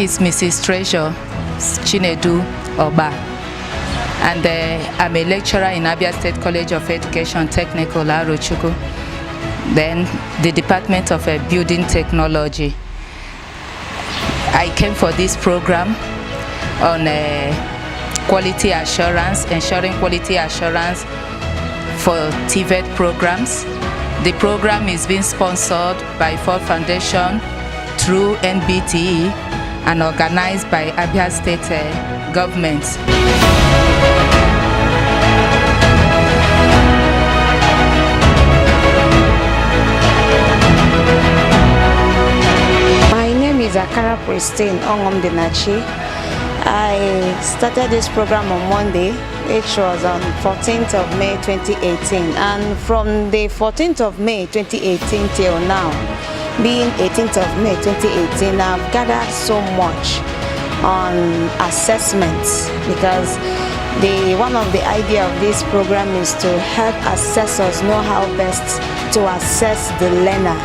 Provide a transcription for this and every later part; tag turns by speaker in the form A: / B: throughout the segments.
A: is Mrs. Treasure Chinedu Oba, and I'm a lecturer in Abia State College of Education Technical, Arochukwu. Then the Department of Building Technology. I came for this program on quality assurance, ensuring quality assurance for TVET programs. The program is being sponsored by Ford Foundation through NBTE and organized by Abia State government.
B: My name is Akara Pristine Ongomdenachi. I started this program on Monday, which was on 14th of May 2018, and from the 14th of May 2018 till now, being 18th of May 2018, I've gathered so much on assessments, because one of the idea of this program is to help assessors know how best to assess the learner.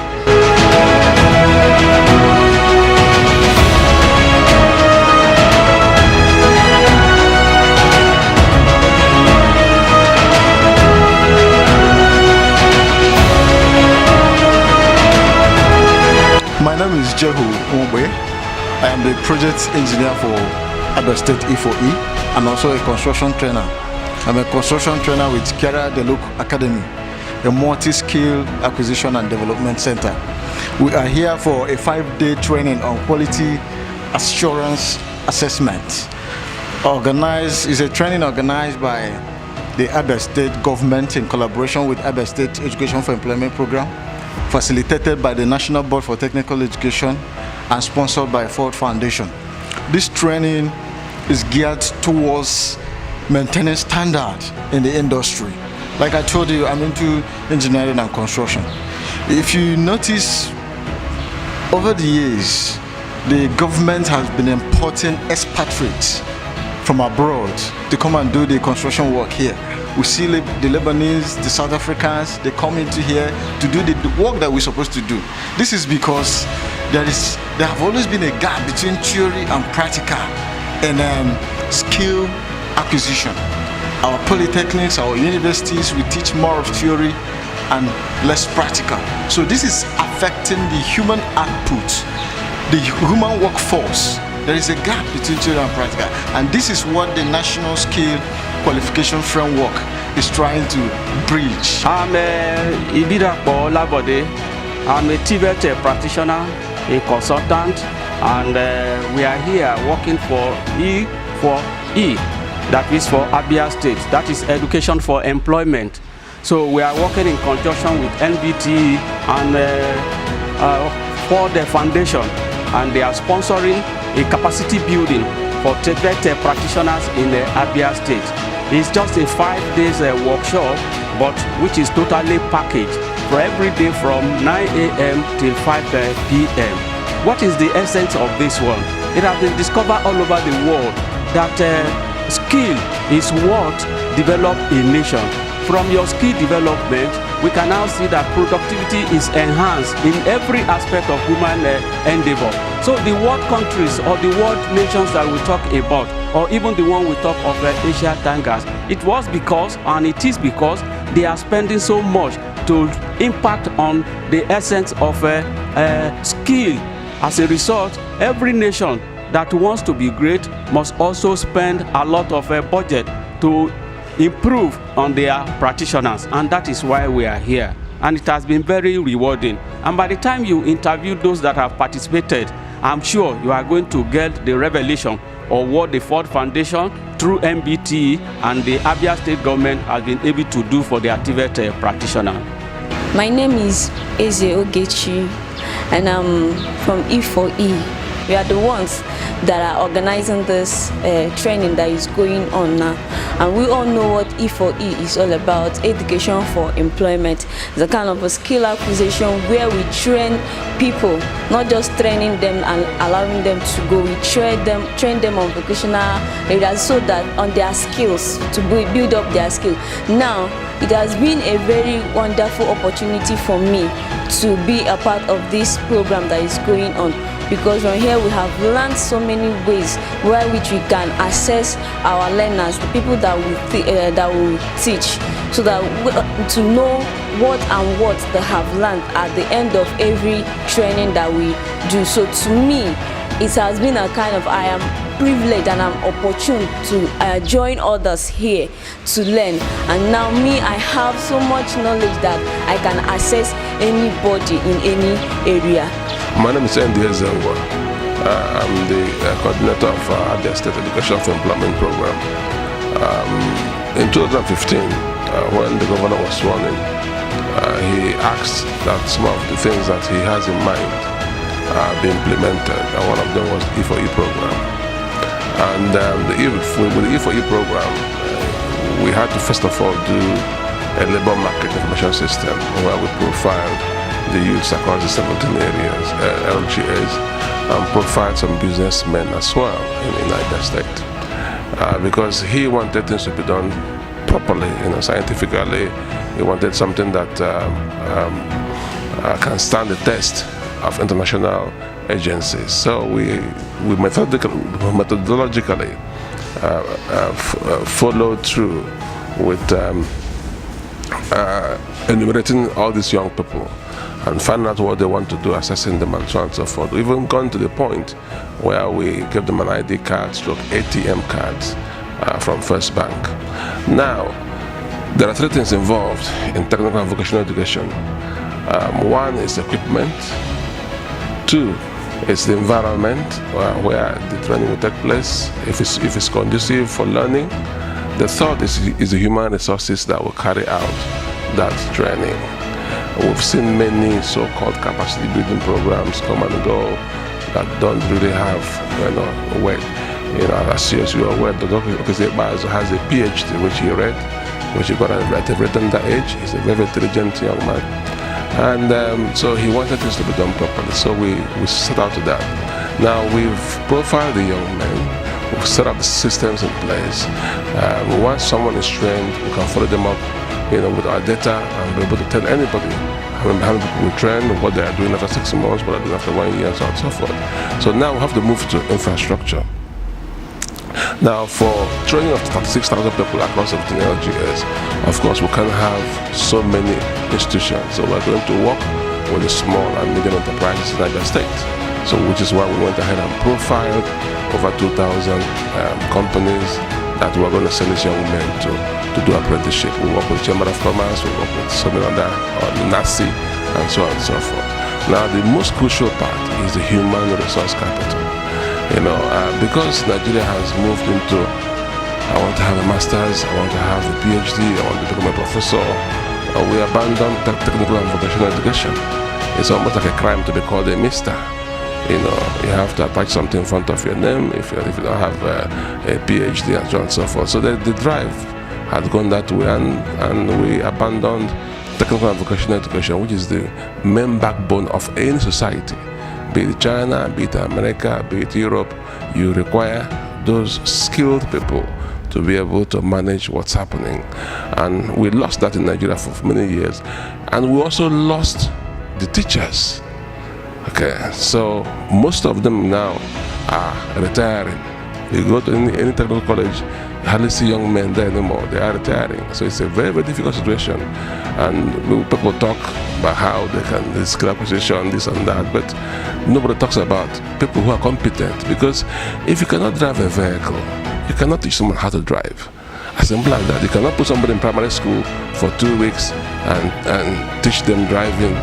C: My name is Jehu Umbe. I am the project engineer for Abia State E4E and also a construction trainer. I'm a construction trainer with Kiara Deluk Academy, a multi-skill acquisition and development center. We are here for a 5-day training on quality assurance assessment. Is a training organized by the Abia State government in collaboration with Abia State Education for Employment Program, facilitated by the National Board for Technical Education and sponsored by Ford Foundation. This training is geared towards maintaining standards in the industry. Like I told you, I'm into engineering and construction. If you notice, over the years, the government has been importing expatriates from abroad to come and do the construction work here. We see the Lebanese, the South Africans, they come into here to do the work that we're supposed to do. This is because there have always been a gap between theory and practical in skill acquisition. Our polytechnics, our universities, we teach more of theory and less practical. So this is affecting the human output, the human workforce. There is a gap between theory and practical, and this is what the National Skill Qualification Framework is trying to bridge.
D: I'm Ibidapo Labode. I'm a TVET practitioner, a consultant, and we are here working for E4E, that is for Abia State, that is Education for Employment. So we are working in conjunction with NBTE and for the foundation, and they are sponsoring a capacity building for TVET practitioners in Abia State. It's just a 5 days workshop, but which is totally packaged for every day from 9 a.m. till 5 p.m. What is the essence of this one? It has been discovered all over the world that skill is what develops a nation. From your skill development, we can now see that productivity is enhanced in every aspect of human endeavor. So the world countries or the world nations that we talk about, or even the one we talk of Asia Tangas, it was because, and it is because, they are spending so much to impact on the essence of skill. As a result, every nation that wants to be great must also spend a lot of budget to improve on their practitioners, and that is why we are here. And it has been very rewarding. And by the time you interview those that have participated, I'm sure you are going to get the revelation of what the Ford Foundation through MBTE and the Abia State government has been able to do for their TVET practitioner.
E: My name is Eze Ogechi, and I'm from E4E. We are the ones that are organizing this training that is going on now. And we all know what E4E is all about, education for employment. It's a kind of a skill acquisition where we train people, not just training them and allowing them to go. We train them on vocational areas so that on their skills, to build up their skills. Now, it has been a very wonderful opportunity for me to be a part of this program that is going on, because from here we have learned so many ways where which we can assess our learners, the people that will teach, so that to know what and what they have learned at the end of every training that we do. So to me, it has been a kind of, I am privileged and I'm opportune to join others here to learn. And now me, I have so much knowledge that I can assess anybody in any area.
F: My name is NSQ. I'm the coordinator of Abia State Education for Employment Program. In 2015, when the governor was sworn in, he asked that some of the things that he has in mind be implemented, and one of them was the E4E program. And with the E4E program, we had to first of all do a labor market information system where we profiled the youths across the 17 areas, LGAs, and profiled some businessmen as well in Abia State. Because he wanted things to be done properly, scientifically. He wanted something that can stand the test of international agencies. So we methodologically followed through with enumerating all these young people and finding out what they want to do, assessing them, and so on and so forth. We've even gone to the point where we gave them an ID card, ATM cards from First Bank. Now, there are three things involved in technical and vocational education. One is equipment. Two is the environment where the training will take place, if it's conducive for learning. The third is the human resources that will carry out that training. We've seen many so-called capacity building programs come and go that don't really have weight. As you are aware, Dr. Okeze has a PhD, which he read, which he got at a very tender age. He's a very intelligent young man. And so he wanted things to be done properly. So we set out to that. Now we've profiled the young men. We've set up the systems in place. Once someone is trained, we can follow them up, with our data, and be able to tell anybody how many people we train, what they are doing after 6 months, what they are doing after 1 year, and so on and so forth. So now we have to move to infrastructure. Now, for training of 36,000 people across 17 LGAs, of course, we can't have so many institutions. So we're going to work with the small and medium enterprises in Abia State. So, which is why we went ahead and profiled over 2,000 companies that we're going to send these young men to do apprenticeship. We work with Chamber of Commerce, we work with so many other, NSQ, and so on and so forth. Now, the most crucial part is the human resource capital. Because Nigeria has moved into, I want to have a master's, I want to have a PhD, I want to become a professor, we abandon technical and vocational education. It's almost like a crime to be called a mister. You have to attach something in front of your name if you don't have a PhD, and so on and so forth. So the drive had gone that way, and we abandoned technical and vocational education, which is the main backbone of any society. Be it China, be it America, be it Europe, you require those skilled people to be able to manage what's happening. And we lost that in Nigeria for many years. And we also lost the teachers. Okay, so most of them now are retiring. You go to any technical college, you hardly see young men there anymore. They are retiring. So it's a very, very difficult situation. And people talk about how they can skill acquisition, this and that, but nobody talks about people who are competent. Because if you cannot drive a vehicle, you cannot teach someone how to drive. As simple as that. You cannot put somebody in primary school for 2 weeks and teach them driving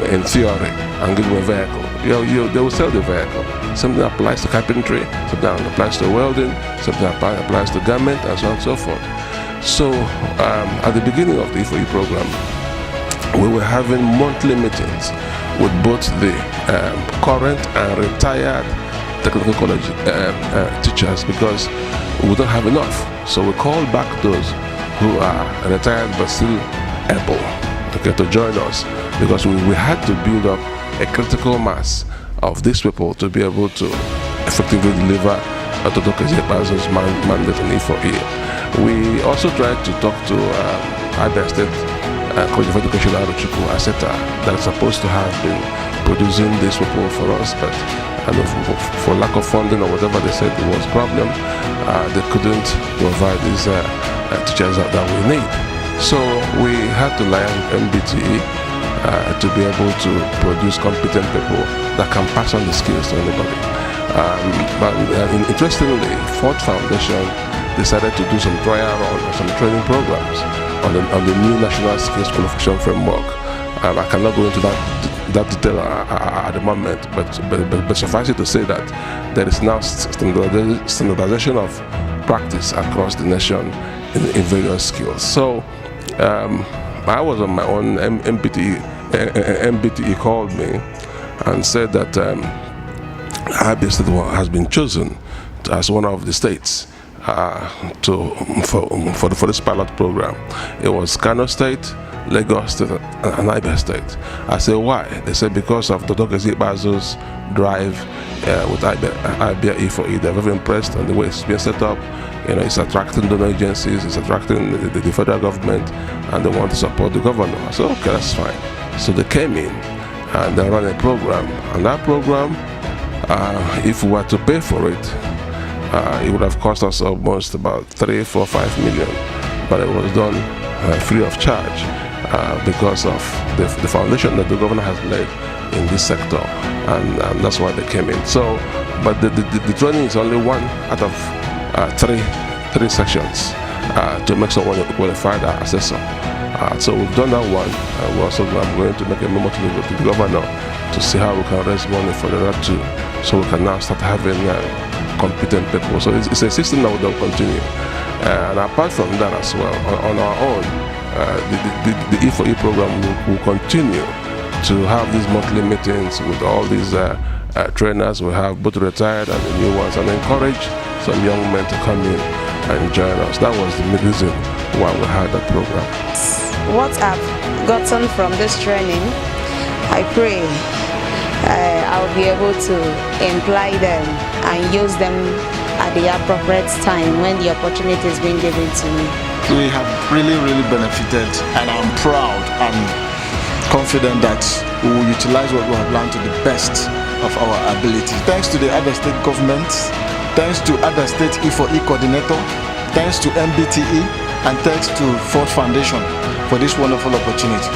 F: in theory and give them a vehicle. They will sell the vehicle. Something applies to carpentry, something applies to welding, something applies to garment, and so on and so forth. So at the beginning of the E4E program, we were having monthly meetings with both the current and retired technical college teachers, because we don't have enough. So we called back those who are retired but still able to join us, because we had to build up a critical mass of these people to be able to effectively deliver Dr. Okeze mandate in E4E. We also tried to talk to Abia State College of Education Arochukwu, etc., that is supposed to have been producing this report for us, but for lack of funding or whatever they said it was a problem, they couldn't provide these teachers that we need. So we had to rely on MBTE to be able to produce competent people that can pass on the skills to anybody. But interestingly, Ford Foundation decided to do some trial run or some training programs on the new National Skills Qualification Framework. I cannot go into that detail at the moment, but suffice it to say that there is now standardization of practice across the nation in various skills. So I was on my own. MBTE called me and said that Abia State has been chosen as one of the states for this pilot program. It was Kano State, Lagos State, and Abia State. I said, why? They said because of Dr. Bazo's drive with Abia E4E. They're very impressed on the way it's been set up. It's attracting donor agencies, it's attracting the federal government, and they want to support the governor. I said, okay, that's fine. So they came in and they ran a program. And that program, if we were to pay for it, it would have cost us almost about 3, 4, 5 million. But it was done free of charge because of the foundation that the governor has laid in this sector, and that's why they came in. So, but the training is only one out of three sections to make someone a qualified assessor. So we've done that one. We're also going to make a memo to the governor to see how we can raise money for the other two, so we can now start having competent people. So it's a system that will continue. And apart from that as well, on our own, the E4E program will continue to have these monthly meetings with all these trainers. We have both retired and the new ones, and encourage some young men to come in and join us. That was the reason why we had that program.
B: What I've gotten from this training, I pray I'll be able to imply them and use them at the appropriate time when the opportunity is being given to me.
C: We have really benefited, and I'm proud and confident that we will utilize what we have learned to the best of our ability. Thanks to the other state governments, thanks to other state E4E coordinator, thanks to MBTE, and thanks to Ford Foundation for this wonderful opportunity.